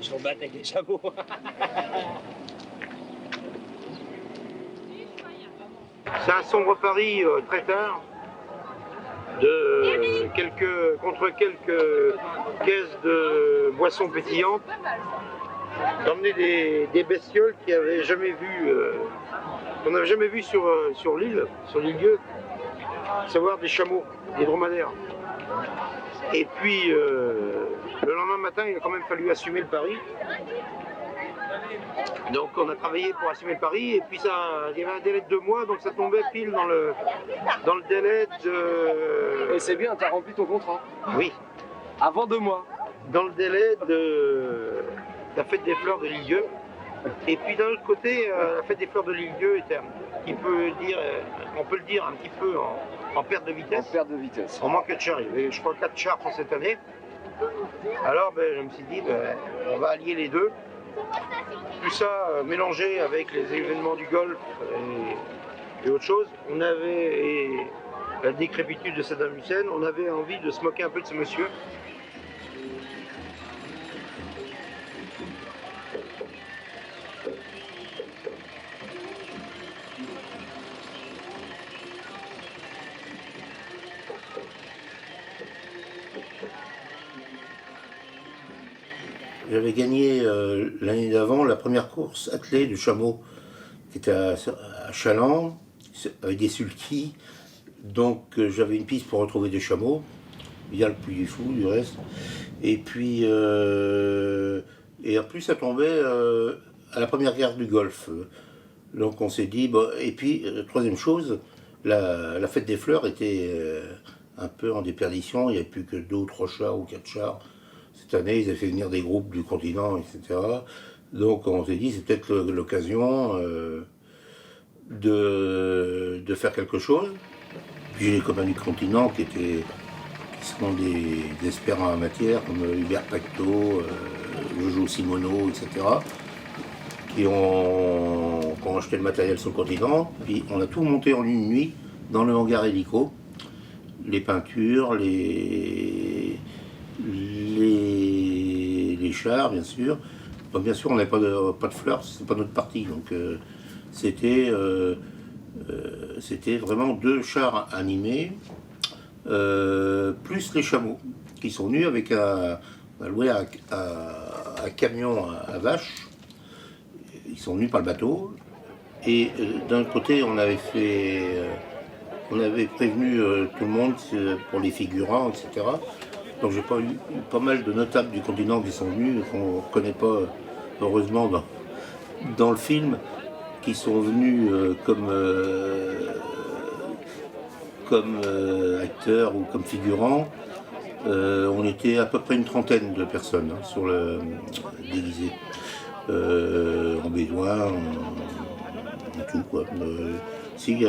Je me batte avec les chameaux. C'est un sombre pari très tard, contre quelques caisses de boissons pétillantes, d'emmener des bestioles qu'on n'avait jamais vues sur l'île, sur l'île-dieu, à savoir des chameaux, des dromadaires. Et puis, le lendemain matin, il a quand même fallu assumer le pari. Donc on a travaillé pour assumer le pari, et puis il y avait un délai de 2 mois, donc ça tombait pile dans le délai de... Et c'est bien, t'as rempli ton contrat. Oui. Avant 2 mois. Dans le délai de la fête des fleurs de l'île-dieu. Et puis d'un autre côté, la fête des fleurs de l'île-dieu était on peut le dire un petit peu en perte de vitesse. En perte de vitesse. On manquait de chars, il y avait je crois 4 chars pour cette année. Alors je me suis dit, on va allier les deux. Tout ça mélangé avec les événements du golf et autre chose, et la décrépitude de Saddam Hussein, on avait envie de se moquer un peu de ce monsieur. J'avais gagné l'année d'avant la première course attelée du chameau qui était à Chaland avec des sulkys. Donc j'avais une piste pour retrouver des chameaux, via le Puy du Fou du reste. Et puis et en plus ça tombait à la première guerre du Golfe. Donc on s'est dit, bon, et puis troisième chose, la fête des fleurs était un peu en déperdition, il n'y avait plus que 2 ou 3 chars ou 4 chars. Cette année, ils avaient fait venir des groupes du continent, etc. Donc on s'est dit, c'est peut-être l'occasion de faire quelque chose. Puis j'ai les copains du continent qui sont des experts en la matière, comme Hubert Pacto, Jojo Simoneau, etc. qui ont acheté le matériel sur le continent. Puis on a tout monté en une nuit dans le hangar hélico. Les peintures, les chars, bien sûr. Bon, bien sûr, on n'avait pas de fleurs, c'est pas notre partie. Donc c'était vraiment 2 chars animés, plus les chameaux, qui sont venus avec un camion à vaches. Ils sont venus par le bateau. Et d'un côté, on avait prévenu tout le monde pour les figurants, etc. Donc j'ai pas eu pas mal de notables du continent qui sont venus, qu'on ne connaît pas heureusement dans le film, qui sont venus comme acteurs ou comme figurants. On était à peu près une trentaine de personnes sur le déguisé, en bédouin, en tout quoi. Si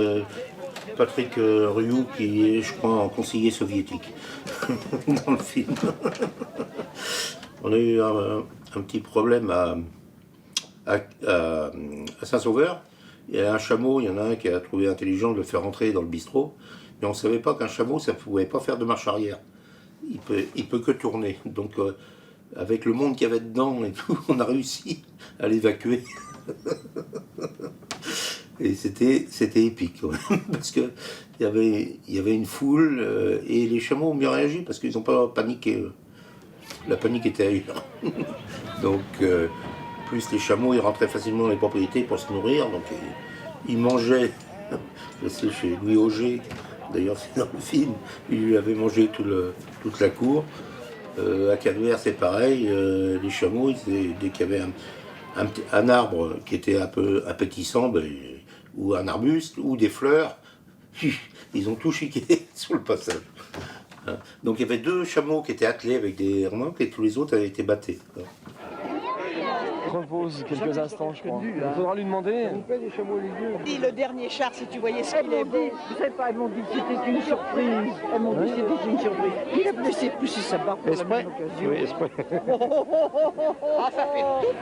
Patrick Rioux qui est, je crois, en conseiller soviétique dans le film. On a eu un petit problème à Saint-Sauveur. Il y a un chameau, il y en a un qui a trouvé intelligent de le faire rentrer dans le bistrot, mais on ne savait pas qu'un chameau, ça ne pouvait pas faire de marche arrière. Il peut que tourner. Donc avec le monde qu'il y avait dedans et tout, on a réussi à l'évacuer. Et c'était épique, ouais. Parce qu'il y avait une foule, et les chameaux ont bien réagi parce qu'ils n'ont pas paniqué. La panique était ailleurs. Donc, plus les chameaux, ils rentraient facilement dans les propriétés pour se nourrir, donc ils mangeaient. C'est chez Louis Auger, d'ailleurs c'est dans le film, il lui avait mangé toute la cour. À Cadouer, c'est pareil, les chameaux, dès qu'il y avait un arbre qui était un peu appétissant, ou un arbuste, ou des fleurs, ils ont tout chiqué sur le passage. Donc il y avait 2 chameaux qui étaient attelés avec des remorques, et tous les autres avaient été battés. Repose quelques instants, je crois. Il faudra lui demander. Et le dernier char, si tu voyais ce qu'il est beau. Vous savez pas, elles m'ont dit que c'était une surprise. Elles m'ont dit que c'était une surprise. Il a blessé plus sa barbe pour la même occasion. Oui, exprès. Ah, ça fait tout.